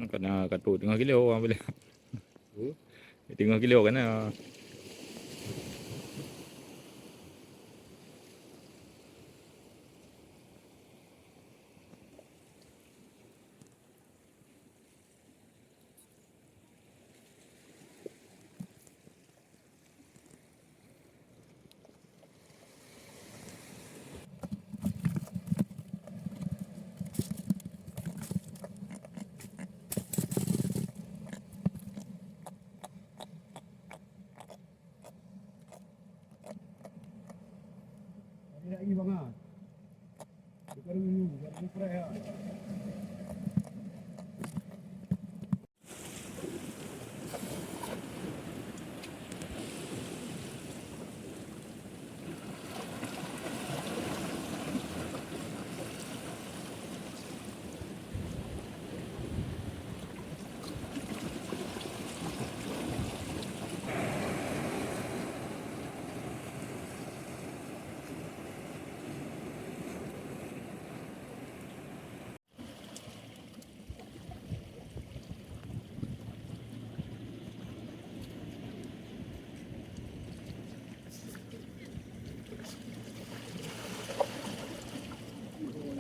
Kena katu tengah kilo orang boleh. Tengah kilo kena. Lagi bang ah. Bukan dulu, bukan fresh ah.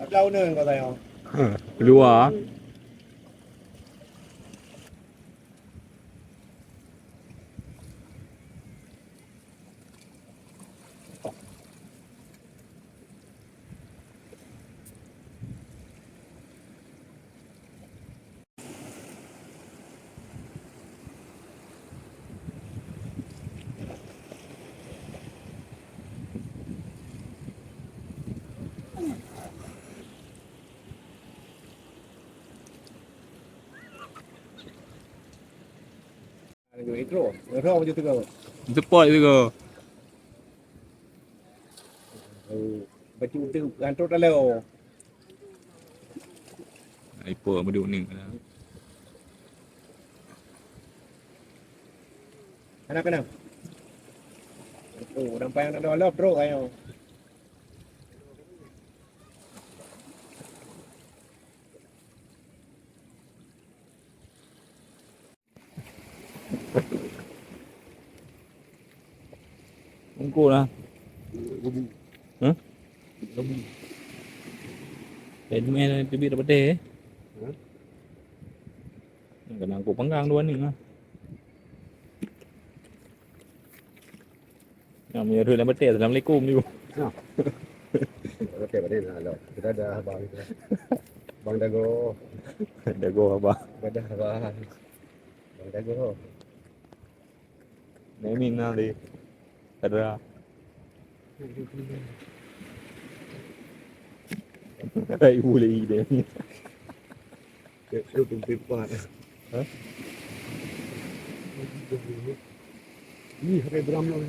Lâu nữa có thấy không? Dua. Intro macam tu kau. Support juga. Baju tu kantor dalam. Ipo berduk ni. Kenapa? Oh, nampak yang ada lap bro ayo. Ungku lah. Hah? Main bibir pedih. Kena angkut panggang dua ni lah. Yang punya dua dalam petir. Assalamualaikum ni. Okey, boleh lah. Kita ada abang kita. Bang Dago. Dago abang. Ada abang. Bang Dago. Naming lah dia. Ada. Ada ibu lagi dia ni. Dia tumpipat. Ha? Ni pakai drum lah.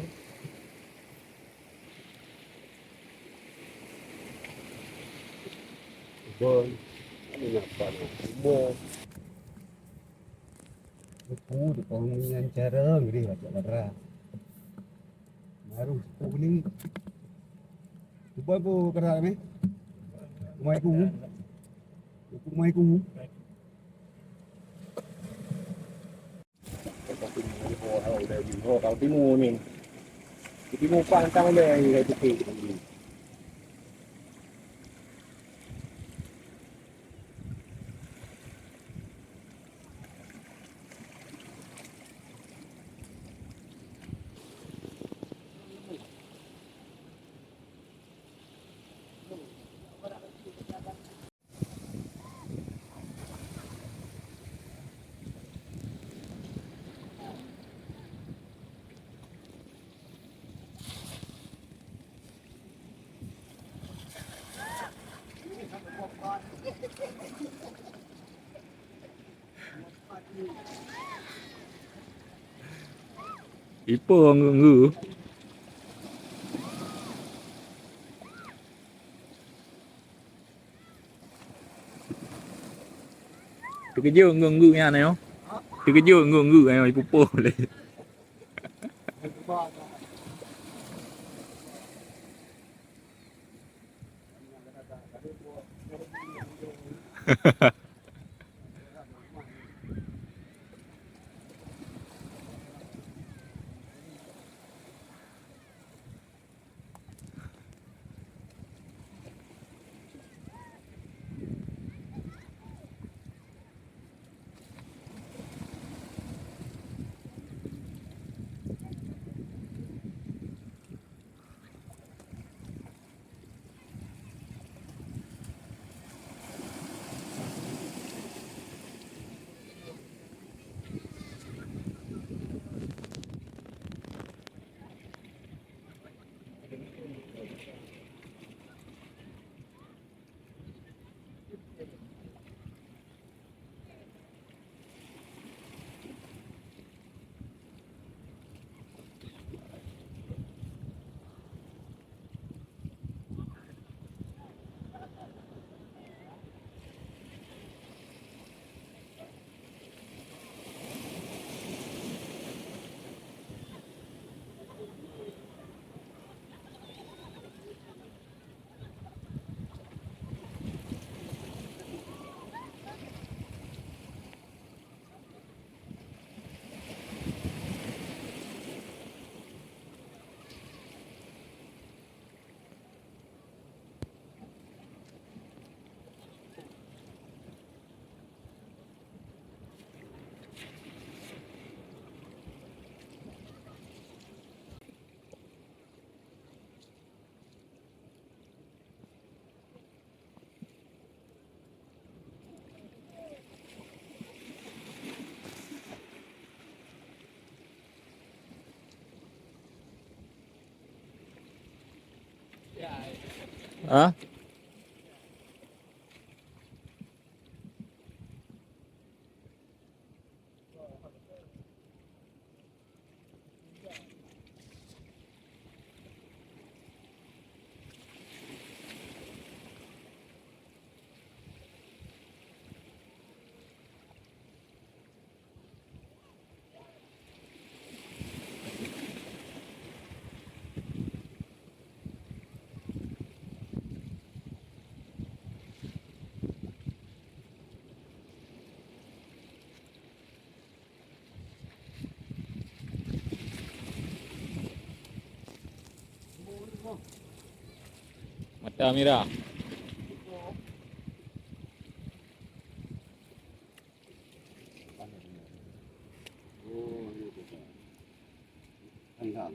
Bon. Ini apa ni? Bo. Aku tu dengan cara ngeri baca darah. Baru kuning. Cuba apa kerja ni? Mai ku. Mai ku. Kau timur ni. Timur pantang dia yang itu. Ipo nggu. Terkejut nggu-nggu yang ni, oh. Terkejut nggu-nggu yang ibu-ibu boleh. Sebab Ha? Mata merah. Enggak.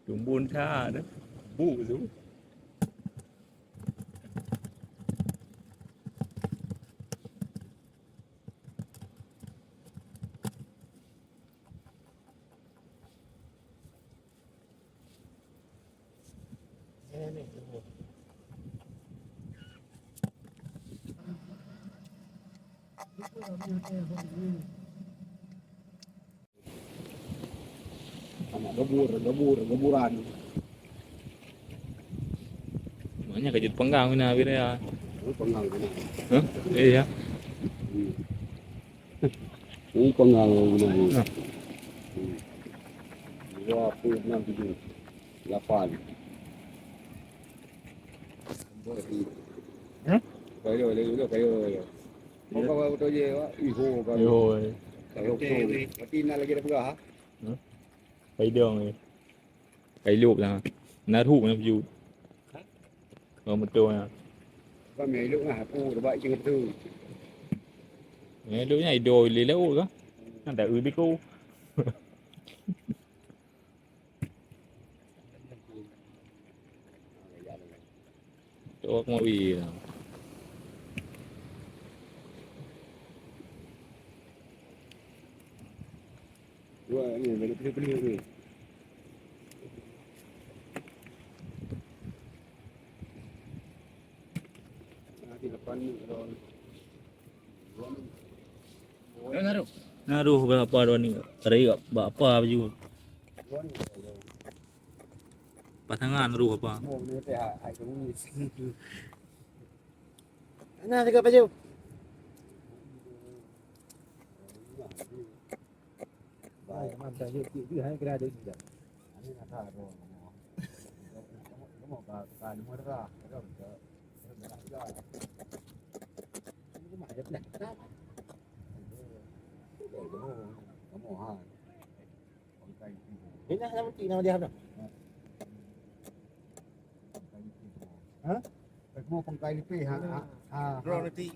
Tumbun tha đó. Bu xuống. Anak geburan. Makanya kejut penggang ni habis ya. Pengang ni. Hah? Iya. Ini pengang ni. Nah. 26, 7, 8. Hah? Kayo le. Mau kau tu je, iho kau. Rồi. Kayo tu. Mati nak lagi dah pegah. Cây đường này. Cây luộc là nó thụ nó dụ. Rồi một chỗ nè. Kau mai lu ngah aku dah baik cengit tu. Nghe đứa này đồi lý lỗ đó. Nó đã ư biết cô. Chỗ có bị Dua ni beli ni. Di depan ni kalau Aduh berapa doan ni? Tadi berapa baju? Pasangan aduh apa? mau ni teh hai tu ni. Nah, tiga baju. Baik, mantap. Dia hai kira ada juga. Ini nak tahu. Kamu kan murah. Kalau Ini mah ada dah. kamu ha. Ini nama nama dia apa? Hah? Kamu pangkai lipi ha. Ha. Bro nanti.